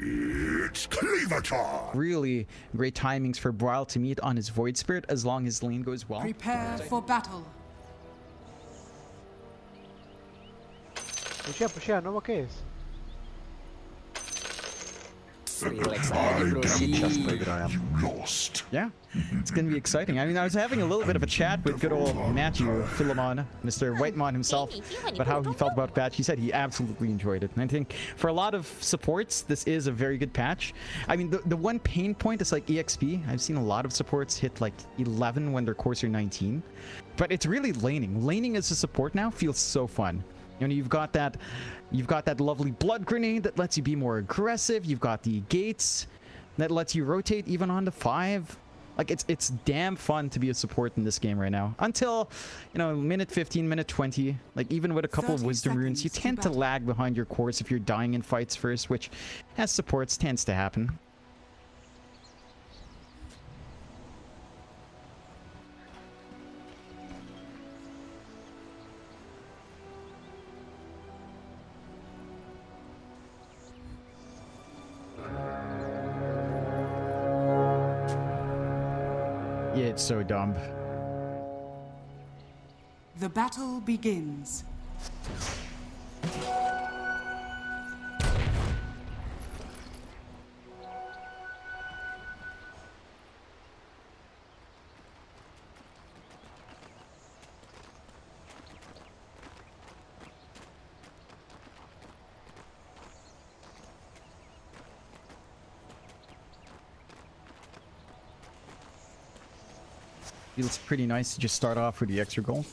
It's cleaver time! Really great timings for Brawl to meet on his Void Spirit as long as lane goes well. Prepare for battle. Push yan, no more case. Lost. Yeah, it's going to be exciting. I mean, I was having a little bit of a chat with good old Matthew Philemon, Mr. Whitemon himself, about how he felt about the patch. He said he absolutely enjoyed it. And I think for a lot of supports, this is a very good patch. I mean, the one pain point is like EXP. I've seen a lot of supports hit like 11 when their cores are 19. But it's really laning. Laning as a support now feels so fun. You know, you've got that lovely blood grenade that lets you be more aggressive. You've got the gates that lets you rotate even onto 5. Like it's damn fun to be a support in this game right now. Until, you know, minute 15, minute 20. Like even with a couple of wisdom runes, you tend to lag behind your cores if you're dying in fights first, which as supports tends to happen. Yeah, it's so dumb. The battle begins. Feels pretty nice to just start off with the extra goal.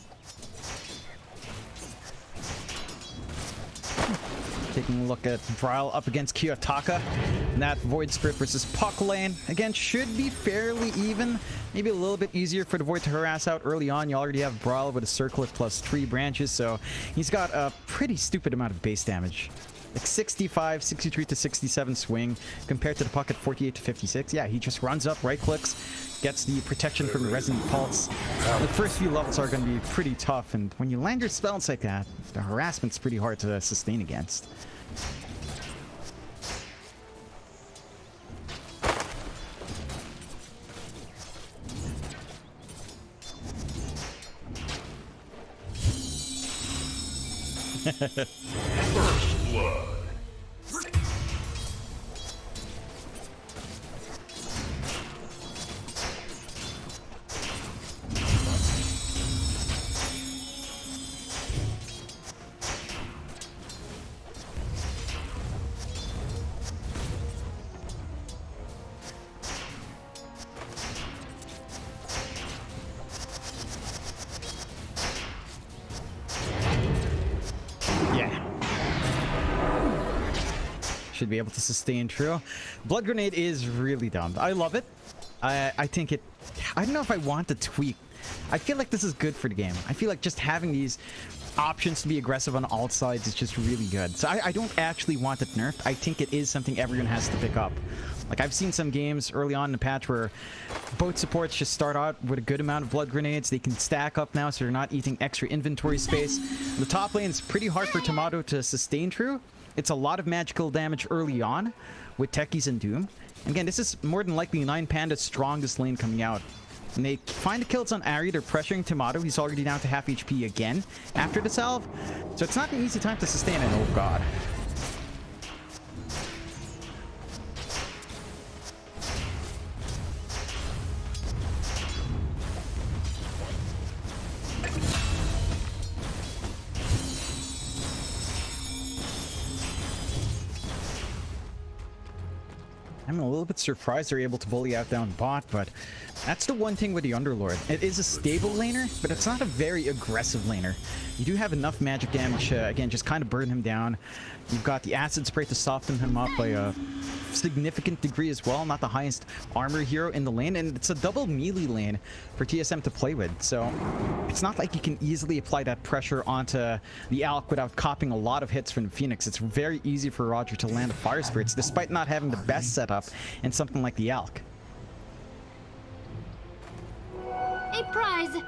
Taking a look at Brawl up against Kiyotaka. And that Void Spirit versus Puck lane. Again, should be fairly even. Maybe a little bit easier for the Void to harass out early on. You already have Brawl with a circlet plus 3 branches. So he's got a pretty stupid amount of base damage. Like 65, 63 to 67 swing compared to the Puck at 48 to 56. Yeah, he just runs up, right clicks, gets the protection from the Resonant Pulse. The first few levels are going to be pretty tough, and when you land your spells like that, the harassment's pretty hard to sustain against. First blood. Should be able to sustain true. Blood Grenade is really dumb. I love it. I think it... I don't know if I want to tweak. I feel like this is good for the game. I feel like just having these options to be aggressive on all sides is just really good. So I don't actually want it nerfed. I think it is something everyone has to pick up. Like, I've seen some games early on in the patch where both supports just start out with a good amount of blood grenades. They can stack up now, so you're not eating extra inventory space. The top lane is pretty hard for Tomato to sustain true. It's a lot of magical damage early on with Techies and Doom. Again, this is more than likely 9 Panda's strongest lane coming out. And they find the kills on Ari. They're pressuring Tomato. He's already down to half HP again after the salve. So it's not an easy time to sustain it. Oh god. I'm a little bit surprised they're able to bully out down bot, but that's the one thing with the Underlord. It is a stable laner, but it's not a very aggressive laner. You do have enough magic damage, again, just kind of burn him down. You've got the acid spray to soften him up by a significant degree as well. Not the highest armor hero in the lane, and it's a double melee lane for TSM to play with. So it's not like you can easily apply that pressure onto the Alk without copping a lot of hits from the Phoenix. It's very easy for Roger to land the Fire Spirits, despite not having the best setup in something like the Alk. A prize!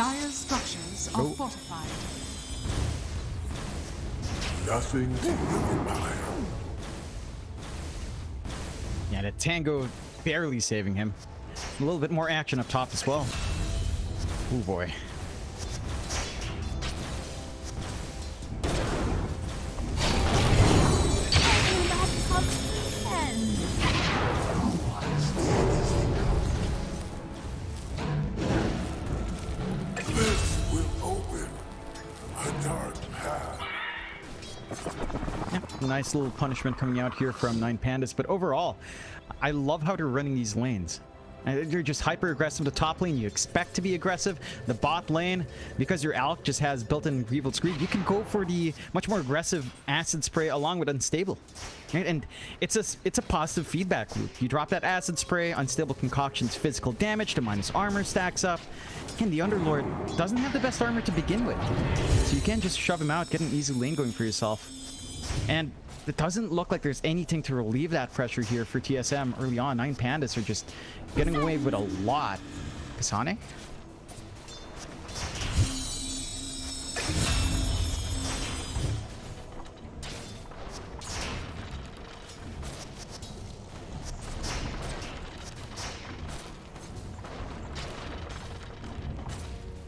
Dire's structures are fortified. Nothing to empire. Yeah, the Tango barely saving him. A little bit more action up top as well. Oh boy. This will open a dark path. Yep, nice little punishment coming out here from 9Pandas, but overall, I love how they're running these lanes. You're just hyper aggressive. The top lane, you expect to be aggressive. The bot lane, because your Alk just has built-in Grievous Screed, you can go for the much more aggressive Acid Spray along with Unstable. Right? And it's a positive feedback loop. You drop that Acid Spray, Unstable Concoction's physical damage to minus armor stacks up. And the Underlord doesn't have the best armor to begin with. So you can't just shove him out, get an easy lane going for yourself. And it doesn't look like there's anything to relieve that pressure here for TSM early on. 9Pandas are just getting away with a lot. Kasane?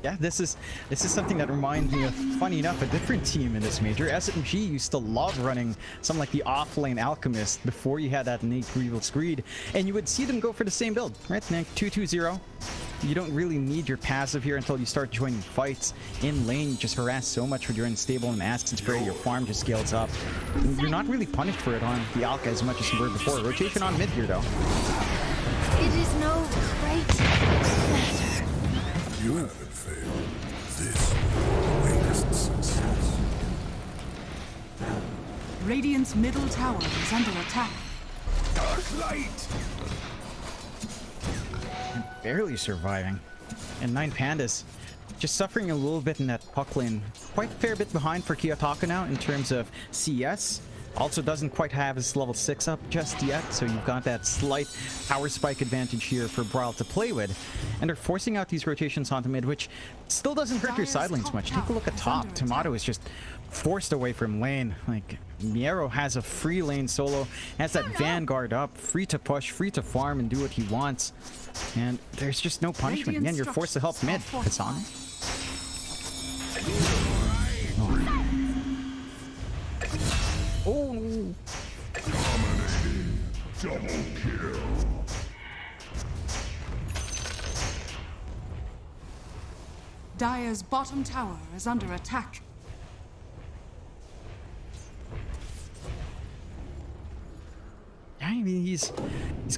Yeah, this is something that reminds me of, funny enough, a different team in this major. SMG used to love running something like the off-lane Alchemist before you had that innate Grievous Screed, and you would see them go for the same build, right? 2-2-0. You don't really need your passive here until you start joining fights. In lane, you just harass so much with your Unstable and Acid Spray, your farm just scales up. You're not really punished for it on the Alka as much as you were before. Rotation on mid here, though. It is no great pleasure. You haven't failed. This is the latest success. Radiant's middle tower is under attack. Dark light! Barely surviving. And 9Pandas just suffering a little bit in that puck lane. Quite a fair bit behind for Kiyotaka now in terms of CS. Also doesn't quite have his level 6 up just yet, so you've got that slight power spike advantage here for Brawl to play with. And they're forcing out these rotations onto mid, which still doesn't hurt your side lanes much. Take a look at top. Tomato is just forced away from lane. Like, Miero has a free lane solo, has that Vanguard up, free to push, free to farm and do what he wants. And there's just no punishment. Again, you're forced to help mid. Hassan. Oh. Dominating. Double kill. Dire's bottom tower is under attack. I mean, he's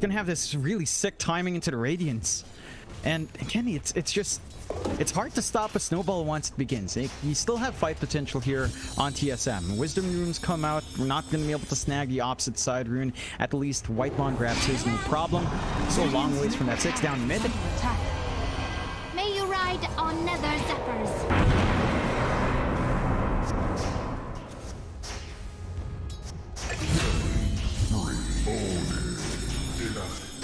gonna have this really sick timing into the Radiance. And again, it's hard to stop a snowball once it begins. You still have fight potential here on TSM. Wisdom runes come out. We're not going to be able to snag the opposite side rune. At least Whitemon grabs his, no problem. So a long ways from that 6 down mid. May you ride on nether zephyrs.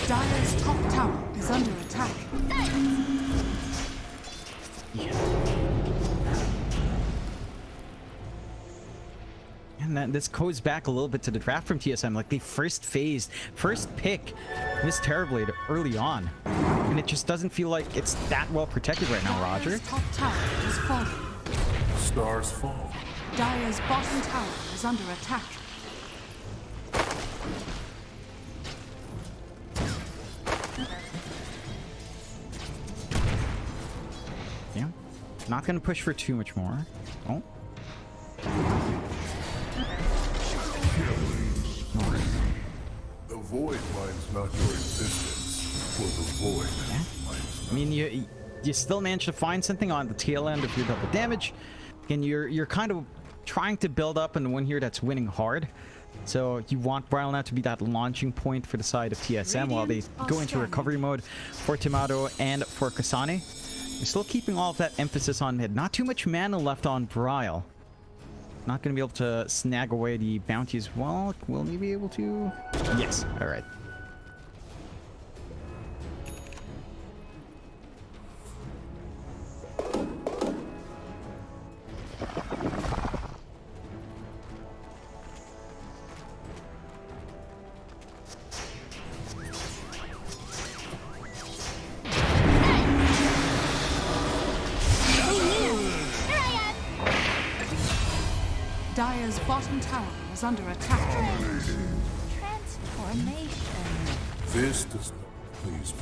Dire's top tower is under attack. Yeah. And then this goes back a little bit to the draft from TSM. Like, they first pick this Terrorblade early on. And it just doesn't feel like it's that well protected right now, Roger. Dire's top tower is falling. Stars fall. Dire's bottom tower is under attack. Yeah. Not gonna push for too much more. Oh. The void minds not your existence, for the void minds I mean, you still manage to find something on the tail end of your double damage, and you're kind of trying to build up in the one here that's winning hard. So you want Brile now to be that launching point for the side of TSM while they go into recovery mode for Tomato and for Kasane. You're still keeping all of that emphasis on mid. Not too much mana left on Brile. Not going to be able to snag away the bounty as well. Will he be able to? Yes. All right. Dire's bottom tower is under attack. Transformation. This does not please me.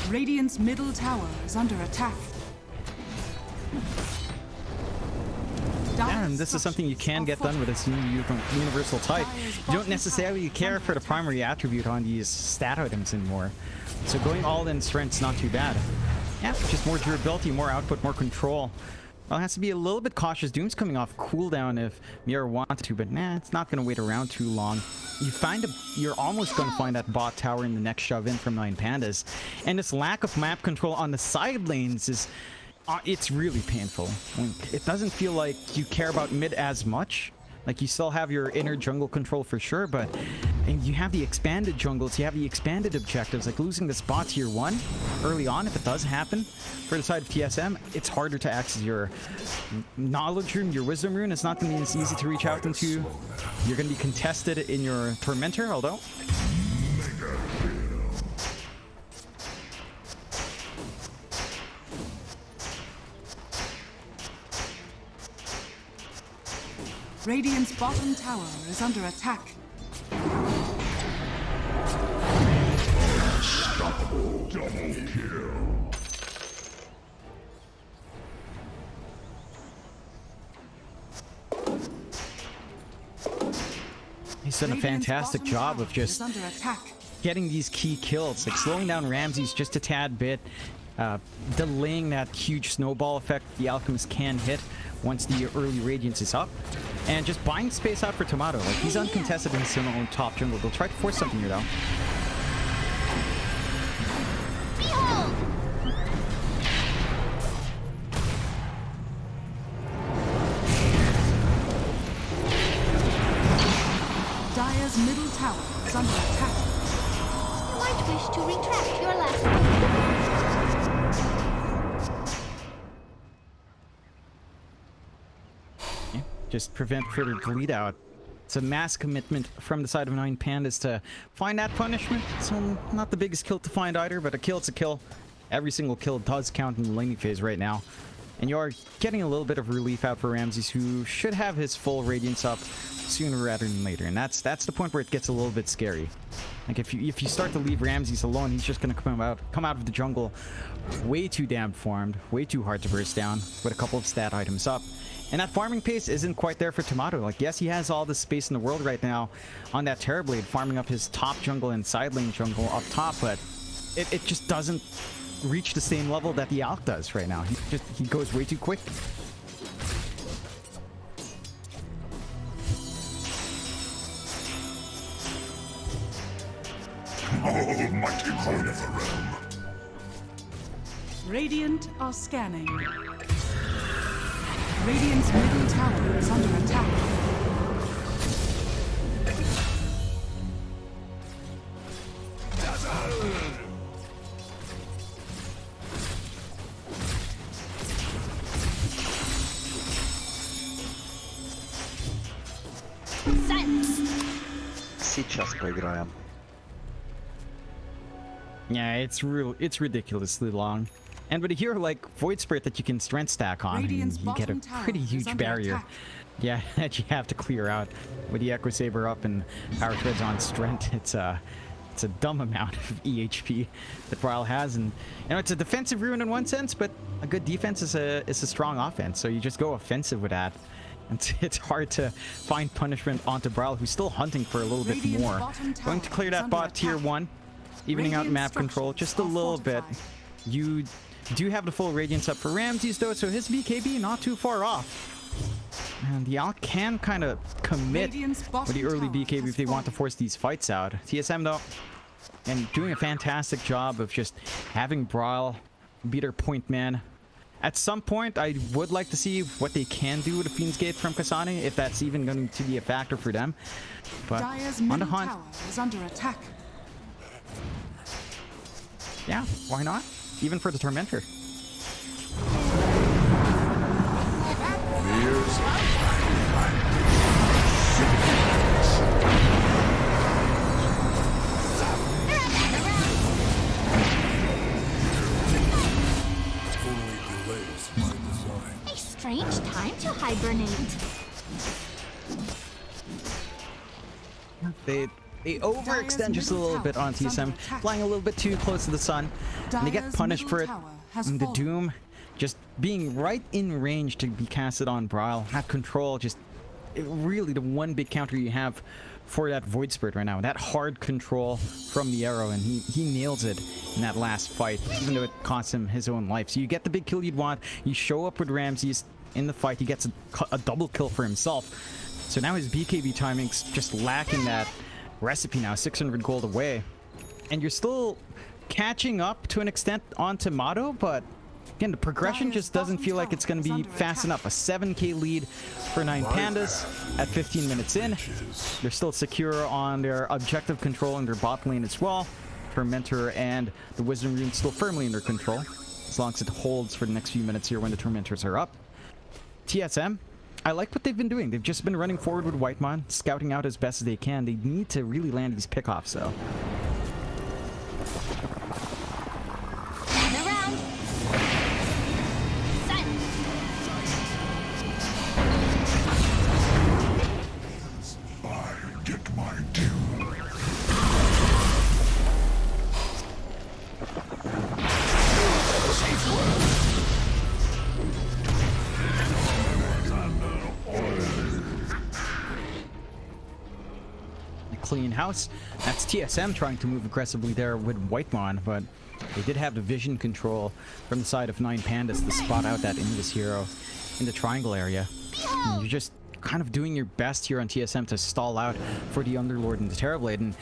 Radiant's middle tower is under attack. And this is something you can get done with this new universal type. You don't necessarily care for the primary attribute on these stat items anymore. So going all in strength's not too bad. Yeah, just more durability, more output, more control. Well, it has to be a little bit cautious. Doom's coming off cooldown if Mira wanted to, but nah, it's not going to wait around too long. You're almost going to find that bot tower in the next shove in from 9 Pandas. And this lack of map control on the side lanes is... it's really painful. It doesn't feel like you care about mid as much. Like, you still have your inner jungle control for sure, but and you have the expanded jungles, you have the expanded objectives. Like, losing this bot tier 1 early on, if it does happen, for the side of TSM, it's harder to access your knowledge rune, your wisdom rune. It's not going to be as easy to reach out into. You're going to be contested in your Tormentor, although... Radiant's bottom tower is under attack. Unstoppable double kill. He's done a fantastic job of just under attack. getting these key kills, like slowing down Ramses just a tad bit, delaying that huge snowball effect the Alchemist can hit once the early Radiance is up, and just buying space out for Tomato. Like, he's uncontested in his own top jungle. They'll try to force something here, though. Behold! Dire's middle tower is under attack. You might wish to retract your last move. Just prevent further bleed out. It's a mass commitment from the side of 9 Pandas to find that punishment. So not the biggest kill to find either, but a kill's a kill. Every single kill does count in the laning phase right now. And you are getting a little bit of relief out for Ramses, who should have his full Radiance up sooner rather than later. And that's the point where it gets a little bit scary. Like, if you start to leave Ramses alone, he's just gonna come out of the jungle way too damn farmed, way too hard to burst down with a couple of stat items up. And that farming pace isn't quite there for Tomato. Like, yes, he has all the space in the world right now on that Terrorblade, farming up his top jungle and side lane jungle up top, but it just doesn't reach the same level that the Alk does right now. He goes way too quick. Almighty coin of the realm. Radiant are scanning. Radiant's middle tower is under attack. Сейчас поиграем. Yeah, it's ridiculously long. And with a hero like Void Spirit that you can strength stack on, Radiant's you get a bottom tower pretty is huge under barrier. attack. Yeah, that you have to clear out. With the Echo Saber up and Power Treads on strength, it's a dumb amount of EHP that Brawl has, and you know, it's a defensive rune in one sense, but a good defense is a strong offense. So you just go offensive with that. It's hard to find punishment onto Brawl, who's still hunting for a little bit Radiant's more. bottom tower Going to clear is that under bot tier attack. 1, evening out Radiant map control structures just a are little bit. fortified. You do have the full Radiance up for Ramses though, so his BKB not too far off. And the Alk can kind of commit Radiant's bottom with the early tower BKB has if they want to fallen. force these fights out. TSM though, and doing a fantastic job of just having Brawl be their point man. At some point, I would like to see what they can do with the Fiend's Gate from Kasane, if that's even going to be a factor for them. But Dire's on the middle hunt, tower is under attack. yeah, why not? Even for the Tormentor. Fears only delays my design. A strange time to hibernate. They overextend just a little bit on TSM, flying a little bit too close to the sun, and they get punished for it. And the Doom just being right in range to be casted on Bryle. That control, just really the one big counter you have for that Void Spirit right now. That hard control from the arrow, and he nails it in that last fight, even though it cost him his own life. So you get the big kill you'd want. You show up with Ramses in the fight. He gets a double kill for himself. So now his BKB timing's just lacking that recipe now, 600 gold away. And you're still catching up to an extent on Tomato, but again, the progression just doesn't feel like it's going to be fast enough. A 7k lead for 9 Pandas at 15 minutes in. They're still secure on their objective control in their bot lane as well. Tormentor and the Wisdom Rune still firmly in their control, as long as it holds for the next few minutes here when the Tormentors are up. TSM, I like what they've been doing. They've just been running forward with Whitemon, scouting out as best as they can. They need to really land these pickoffs, though. Around. I get my due. Clean house. That's TSM trying to move aggressively there with Whitemon, but they did have the vision control from the side of 9 Pandas to spot out that Invis hero in the triangle area. And you're just kind of doing your best here on TSM to stall out for the Underlord and the Terrorblade, and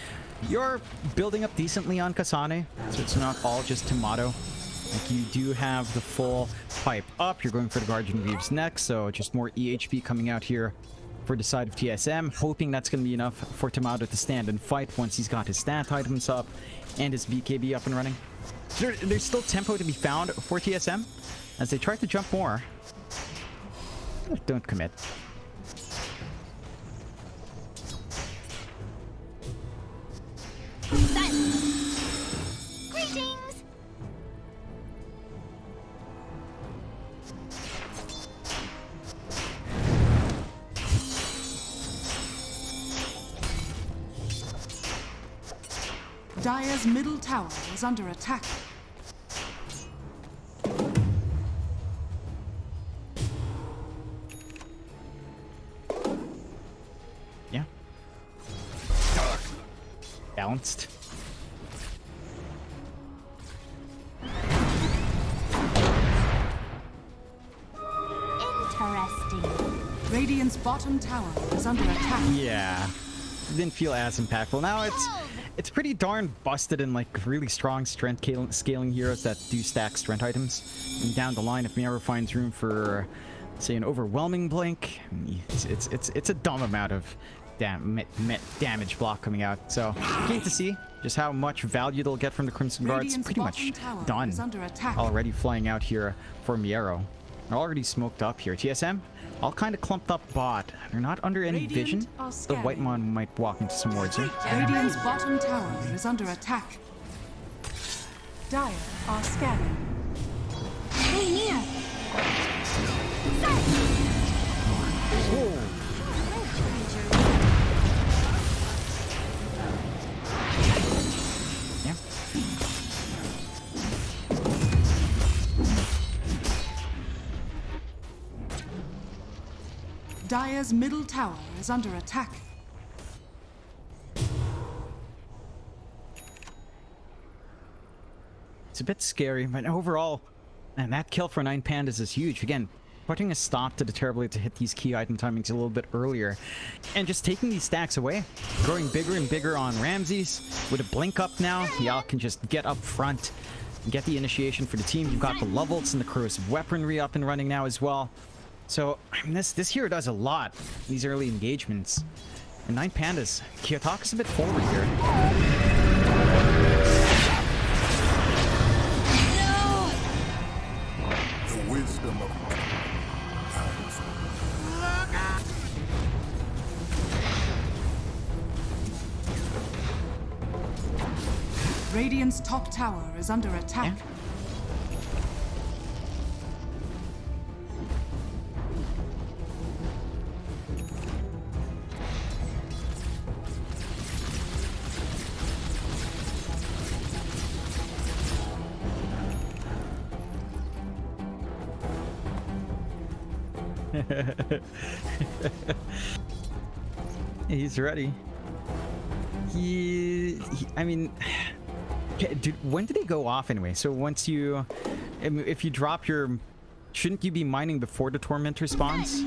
you're building up decently on Kasane, so it's not all just Tomato. Like, you do have the full pipe up. You're going for the Guardian Reaves next, so just more EHP coming out here for the side of TSM, hoping that's going to be enough for Tomato to stand and fight once he's got his stat items up and his BKB up and running. There's still tempo to be found for TSM as they try to jump more. Don't commit. Greetings. Dire's middle tower is under attack. Yeah. Balanced. Interesting. Radiant's bottom tower is under attack. Yeah. Didn't feel as impactful. Now it's pretty darn busted in like really strong strength scaling heroes that do stack strength items. And down the line, if Miara finds room for, say, an overwhelming blink, it's a dumb amount of damage block coming out. So keen to see just how much value they'll get from the Crimson Guards. Pretty much done already flying out here for Miero. They're already smoked up here. TSM, all kind of clumped up bot. They're not under any vision. The Whitemon might walk into some wards here. Radiant's bottom tower is under attack. Dire are scanning. Stay near. Yeah. Dire's middle tower is under attack. It's a bit scary, but overall, man, that kill for 9 Pandas is huge. Again, putting a stop to the Terrorblade to hit these key item timings a little bit earlier, and just taking these stacks away, growing bigger and bigger on Ramses. With a blink up now, y'all can just get up front and get the initiation for the team. You've got the levels and the corrosive weaponry up and running now as well. So I mean, this hero does a lot in these early engagements. And 9 Pandas, Kiyotaka's a bit forward here. The wisdom of Radiant's top tower is under attack. Yeah. He's ready. I mean, dude, when do they go off anyway? So once you, if you drop your, shouldn't you be mining before the tormentor spawns?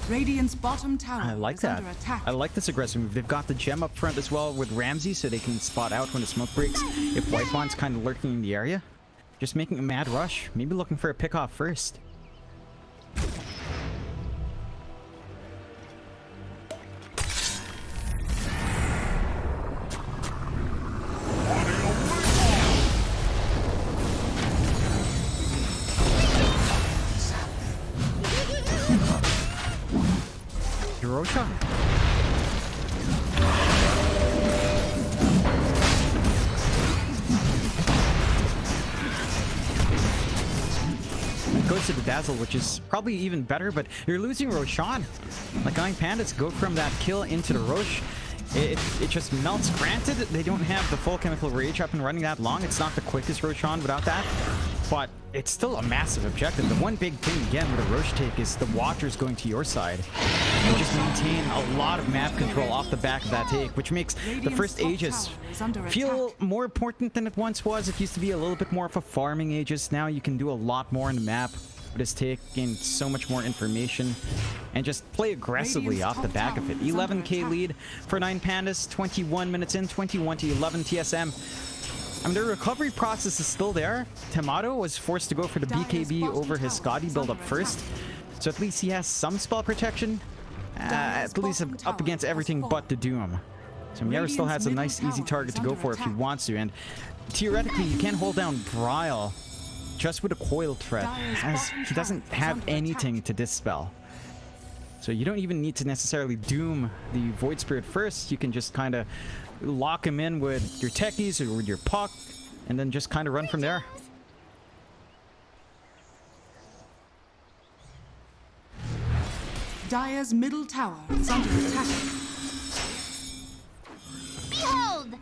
Radiant's bottom tower I like is that. under attack. I like this aggressive move. They've got the gem up front as well with Ramsey, so they can spot out when the smoke breaks. If White Bond's kind of lurking in the area, just making a mad rush. Maybe looking for a pick off first. Roshan. Goes to the Dazzle, which is probably even better, but you're losing Roshan. Like, Pandas go from that kill into the Rosh. It just melts. Granted, they don't have the full chemical rage up and running that long. It's not the quickest Roshan without that, but it's still a massive objective. The one big thing, again, with a Rosh take is the Watchers going to your side. You just maintain a lot of map control off the back of that take, which makes the first Aegis feel more important than it once was. It used to be a little bit more of a farming Aegis. Now you can do a lot more in the map. This take, gain so much more information, and just play aggressively off the back of it. 11k lead for 9 Pandas, 21 minutes in, 21 to 11 TSM. I mean, the recovery process is still there. Tamato was forced to go for the BKB over his Scotty build-up first, so at least he has some spell protection. At least up against everything but the Doom. So Miera still has a nice easy target to go for if he wants to, and theoretically you can hold down Bryle just with a coil threat, as he doesn't have anything to dispel. So you don't even need to necessarily doom the Void Spirit first. You can just kind of lock him in with your techies or with your puck, and then just kind of run from there. Dire's middle tower is under attack. Behold!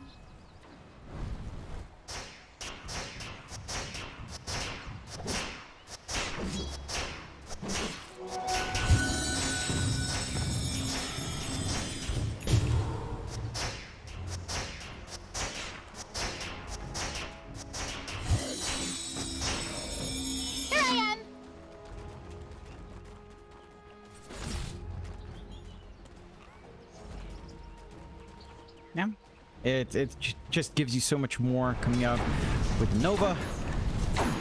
Here I am! Yeah, it just gives you so much more coming out with Nova.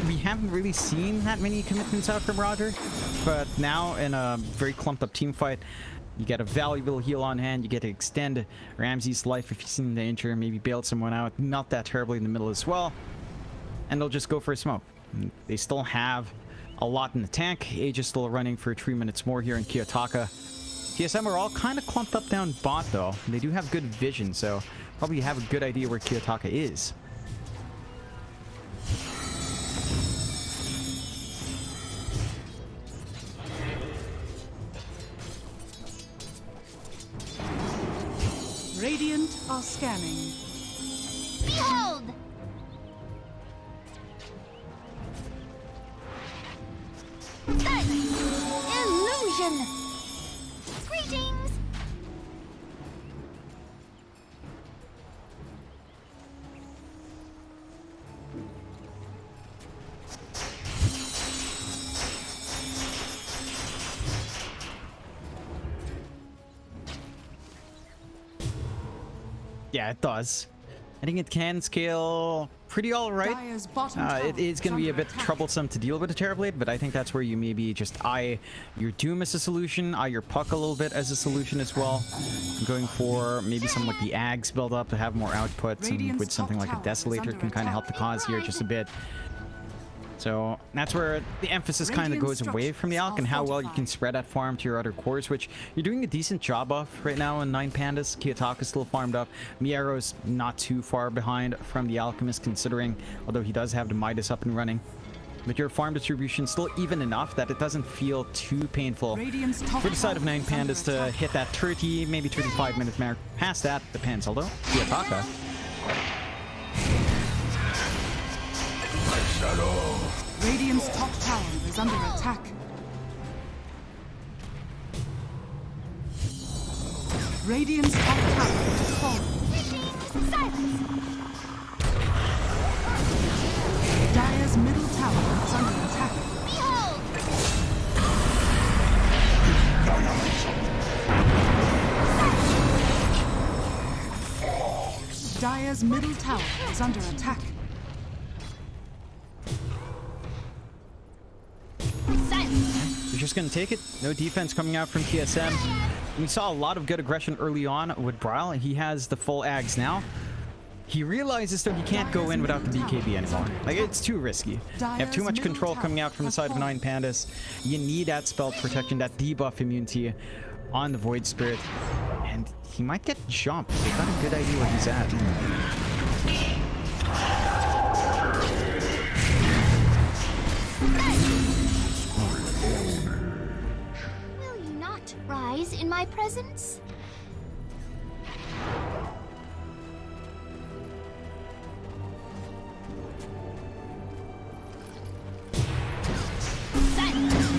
We haven't really seen that many commitments out from Roger, but now in a very clumped up team fight, you get a valuable heal on hand. You get to extend Ramsey's life if he's in danger, maybe bail someone out, not that terribly in the middle as well, and they'll just go for a smoke. They still have a lot in the tank. Age is still running for 3 minutes more here in Kiyotaka. TSM are all kind of clumped up down bot though. They do have good vision, so probably have a good idea where Kiyotaka is. Radiant are scanning. Behold! Illusion! Greetings! Yeah, it does. I think it can scale pretty alright. Dire's bottom It is going to be a under bit attack. troublesome to deal with a Terrorblade, but I think that's where you maybe just eye your Doom as a solution, eye your Puck a little bit as a solution as well. I'm going for maybe some like the Ags build up to have more output, and with something like a Desolator can kind of help the cause here just a bit. So that's where the emphasis kind of goes away from the Alk and how well you can spread that farm to your other cores, which you're doing a decent job of right now in 9 Pandas. Kiyotaka's still farmed up. Miero's not too far behind from the Alchemist, considering, although he does have the Midas up and running. but your farm distribution still even enough that it doesn't feel too painful Radiant's top for the side of tower 9 is under Pandas to attack. hit that 30, maybe 35 minute mark. Past that, depends. Although, Kiyotaka. Radiant's top tower is under attack. Radiant's top tower has fallen. Silence! Dire's middle tower is under attack. Behold! Dire's middle tower is under attack. Silence! You're just going to take it. No defense coming out from TSM. We saw a lot of good aggression early on with Bryle. He has the full ags now. He realizes though he can't go in without the BKB anymore. Like, it's too risky. You have too much control coming out from the side of 9 Pandas. You need that spell protection, that debuff immunity on the Void Spirit. And he might get jumped. They've got a good idea where he's at. Will you not rise in my presence? Silence!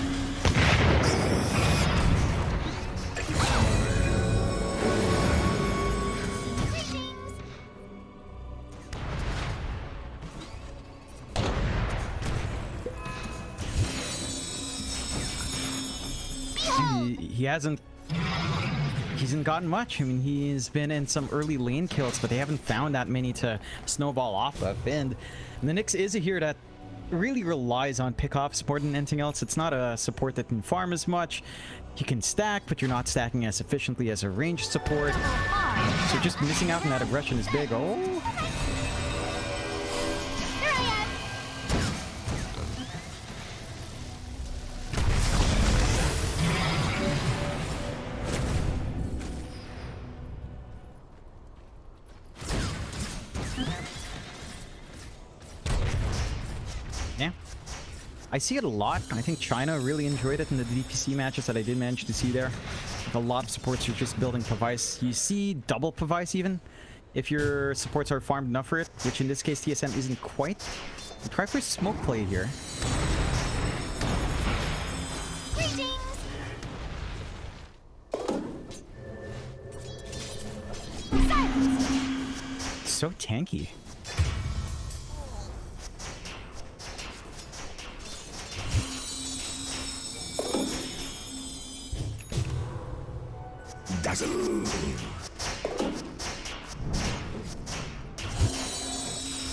He hasn't gotten much. I mean, he's been in some early lane kills, but they haven't found that many to snowball off of. And the Nyx is a hero that really relies on pick-off support and anything else. It's not a support that can farm as much. You can stack, but you're not stacking as efficiently as a ranged support. So just missing out on that aggression is big. Oh! Here I am! Yeah. I see it a lot. I think China really enjoyed it in the DPC matches that I did manage to see there. Like, a lot of supports are just building Pavice. You see double Pavice even, if your supports are farmed enough for it, which in this case TSM isn't quite. Try for smoke play here. Greetings! Silence! So tanky.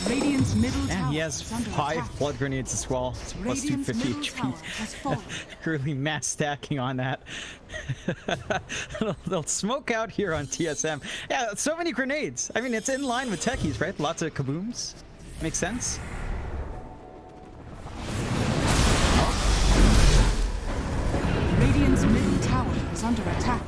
Radiant's middle tower And he has is under 5 attack. blood grenades as well. It's plus Radiant's 250 middle tower has fallen. HP. Really mass stacking on that. They'll smoke out here on TSM. Yeah, so many grenades. I mean, it's in line with techies, right? Lots of kabooms. Makes sense. Radiant's middle tower is under attack.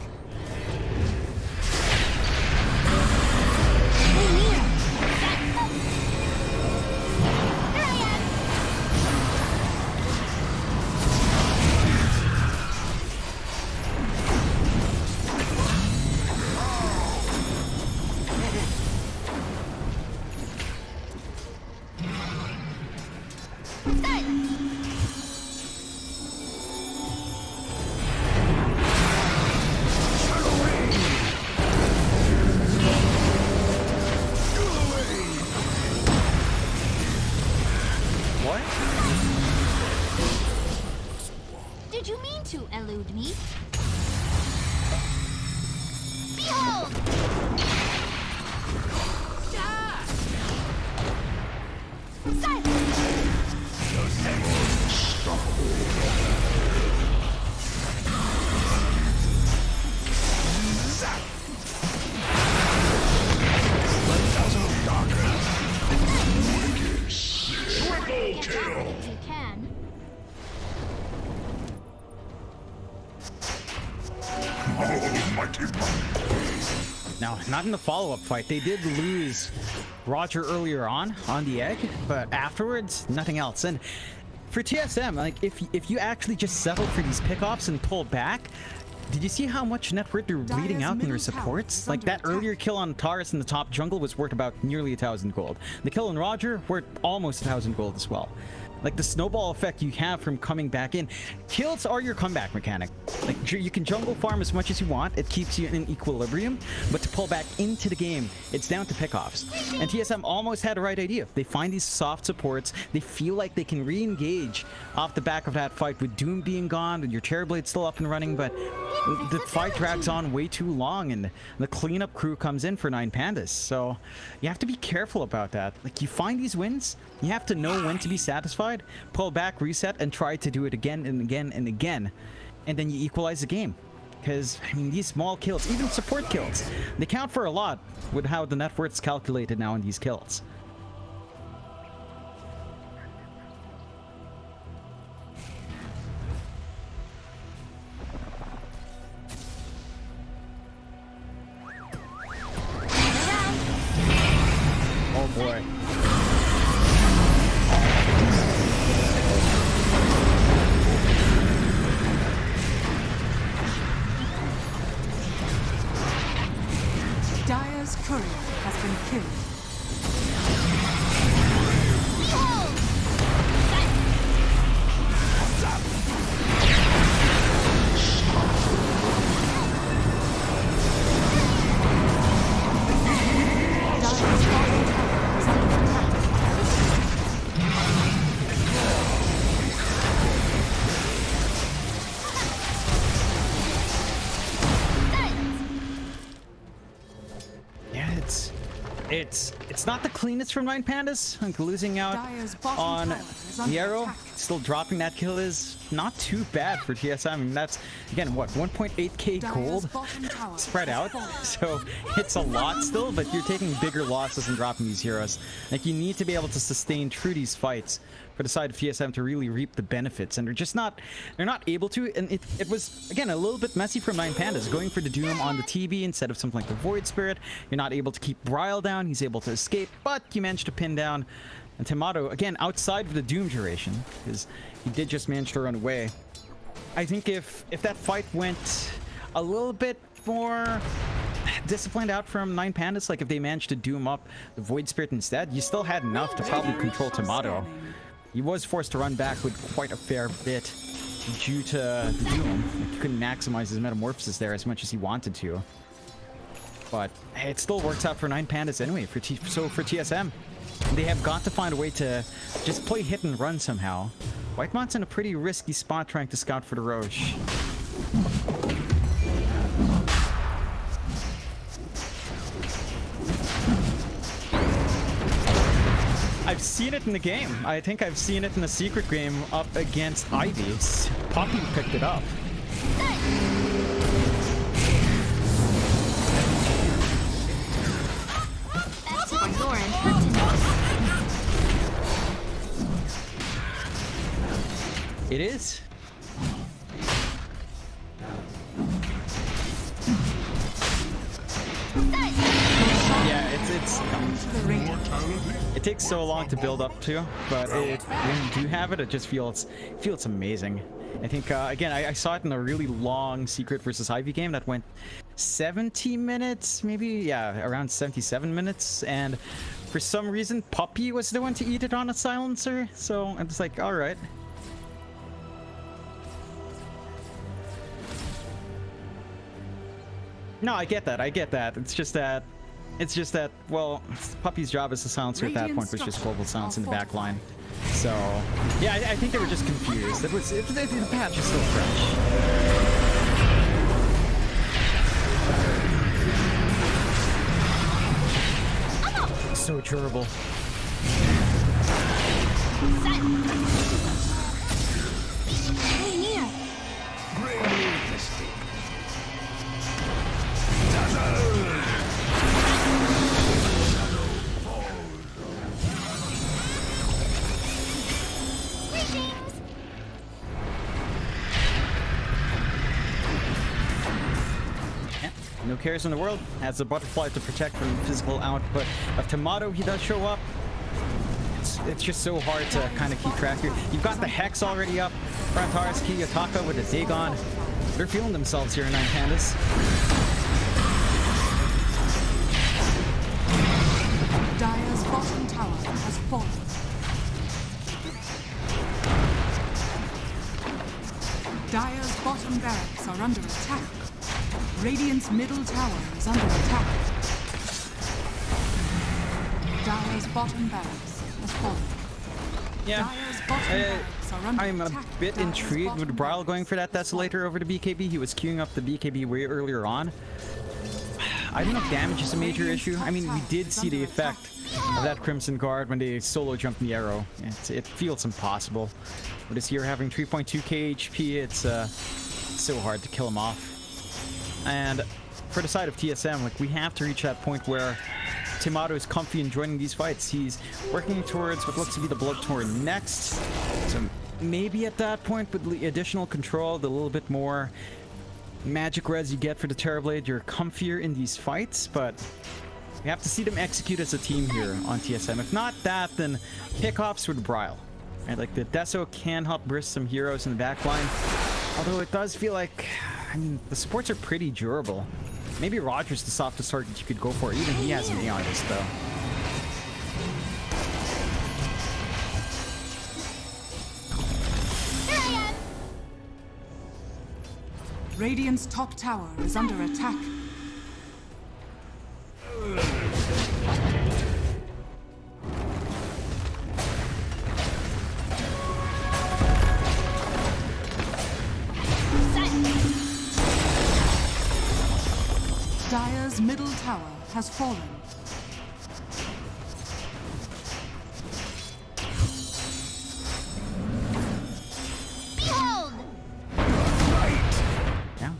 Did you mean to elude me? Behold! If you can. Now, not in the follow-up fight. They did lose Roger earlier on the egg, but afterwards, nothing else. And for TSM, like if you actually just settle for these pickoffs and pull back, did you see how much net worth they're bleeding out in their supports? Like that earlier kill on Taurus in the top jungle was worth about nearly 1,000 gold. The kill on Roger worth almost 1,000 gold as well. Like the snowball effect you have from coming back in. Kills are your comeback mechanic. Like you can jungle farm as much as you want. It keeps you in equilibrium. But to pull back into the game, it's down to pickoffs. And TSM almost had the right idea. They find these soft supports. They feel like they can re-engage off the back of that fight with Doom being gone and your Terrorblade's still up and running. But the fight drags on way too long and the cleanup crew comes in for 9 Pandas. So you have to be careful about that. Like you find these wins, you have to know when to be satisfied, pull back, reset, and try to do it again and again and again. And then you equalize the game. Because, I mean, these small kills, even support kills, they count for a lot with how the net worth's calculated now in these kills. Oh boy. Dire's courier has been killed. It's not the cleanest from 9 Pandas. Like losing out on the arrow, still dropping that kill is not too bad for TSM. I mean, that's again what 1.8k gold spread out, so it's a lot still. But you're taking bigger losses and dropping these heroes. Like you need to be able to sustain through these fights for the side of TSM to really reap the benefits, and they're not able to. And it was again a little bit messy from 9 Pandas going for the Doom on the TB instead of something like the Void Spirit. You're not able to keep Bryle down. He's able to escape, but you managed to pin down and Tamato again outside of the Doom duration because he did just manage to run away. I think if that fight went a little bit more disciplined out from 9 Pandas, like if they managed to Doom up the Void Spirit instead, you still had enough to probably control Tamato. He was forced to run back with quite a fair bit due to the Doom. Like, he couldn't maximize his metamorphosis there as much as he wanted to. But hey, it still works out for 9 Pandas anyway. So for TSM, they have got to find a way to just play hit and run somehow. Whitemont's in a pretty risky spot trying to scout for the Roche. I've seen it in the game. I think I've seen it in the secret game up against Ivy. Poppy picked it up. That's for your impertinence. It is. Yeah, it takes so long to build up to, but when you do have it, it just feels amazing. I think again, I saw it in a really long Secret versus Ivy game that went 70 minutes, maybe, yeah, around 77 minutes, and for some reason, Puppy was the one to eat it on a silencer. So I'm just like, all right. No, I get that. It's just that, well, Puppy's job as a silencer at that point was just global silence in the back line. So, yeah, I think they were just confused. The patch is still fresh. So durable. Hey, Nia. No cares in the world. Has the butterfly to protect from the physical output of Tamato. He does show up. It's it's just so hard to kind of keep track here. You've got the Hex already up. Frontaris, Kiyotaka with the Dagon. They're feeling themselves here in 9 Pandas. Dire's bottom tower has fallen. Dire's bottom barracks are under attack. Radiant's middle tower is under attack. Dire's bottom barracks has fallen. Yeah, Dire's bottom barracks are under I'm a attack. bit Dire's intrigued with bottom Bryle barracks going for that has fallen. Desolator over to BKB. He was queuing up the BKB way earlier on. I don't know if damage is a major issue. I mean, we did see the effect of that Crimson Guard when they solo jumped the arrow. It feels impossible. With his hero having 3.2k HP, it's so hard to kill him off. And for the side of TSM, like, we have to reach that point where Timato is comfy in joining these fights. He's working towards what looks to be the Blood Torrent next. So maybe at that point, with the additional control, the little bit more magic res you get for the Terrorblade, you're comfier in these fights, but we have to see them execute as a team here on TSM. If not that, then pick ops with Bryle. Right, like the Deso can help burst some heroes in the back line. Although it does feel like, I mean, the supports are pretty durable. Maybe Roger's the softest target you could go for. Even he has an Aeonist, though. Here I am. Radiant's top tower is under attack. Dire's middle tower has fallen. Behold. Yeah.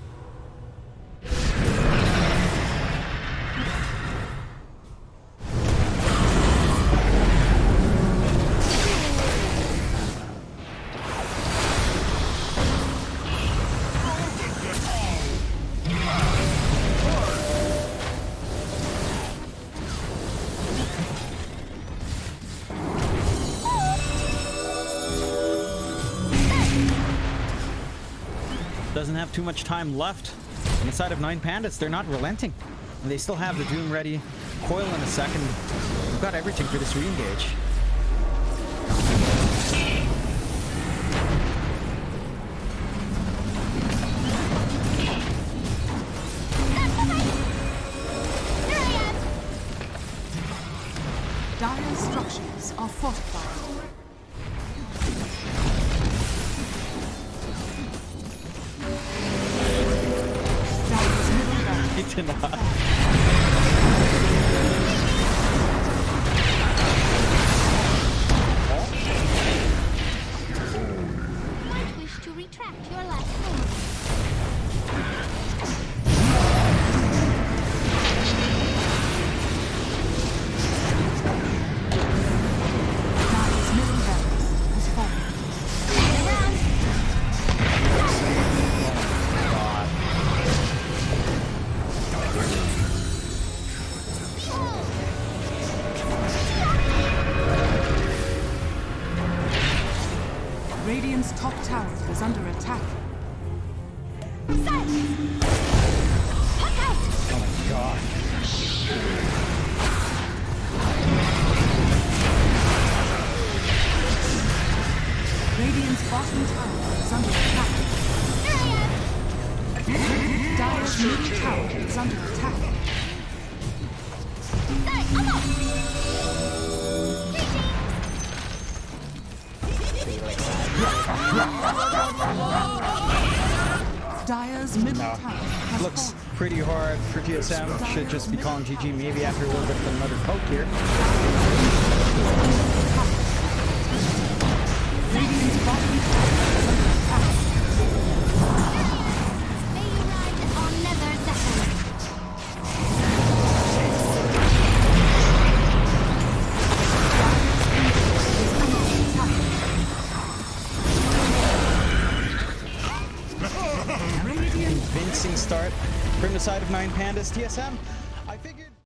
Doesn't have too much time left. On the side of 9 Pandas, they're not relenting. And they still have the Doom ready. Coil in a second. We've got everything for this re-engage. Dire's structures are fortified. Dire's middle barracks He did not. Might wish to retract your last move. Dire's middle barracks has fallen. Around. Radiant's top tower is under attack. Oh my god. Radiant's bottom tower is under attack. Dire's middle tower is under attack. Dire's middle tower has Looks fallen. pretty hard for TSM. Should just be calling GG maybe after a little bit of another poke here. Radiant's bottom tower is under attack. May you ride on never desolate. Is under attack. Radiant Convincing start from the side of 9 Pandas. TSM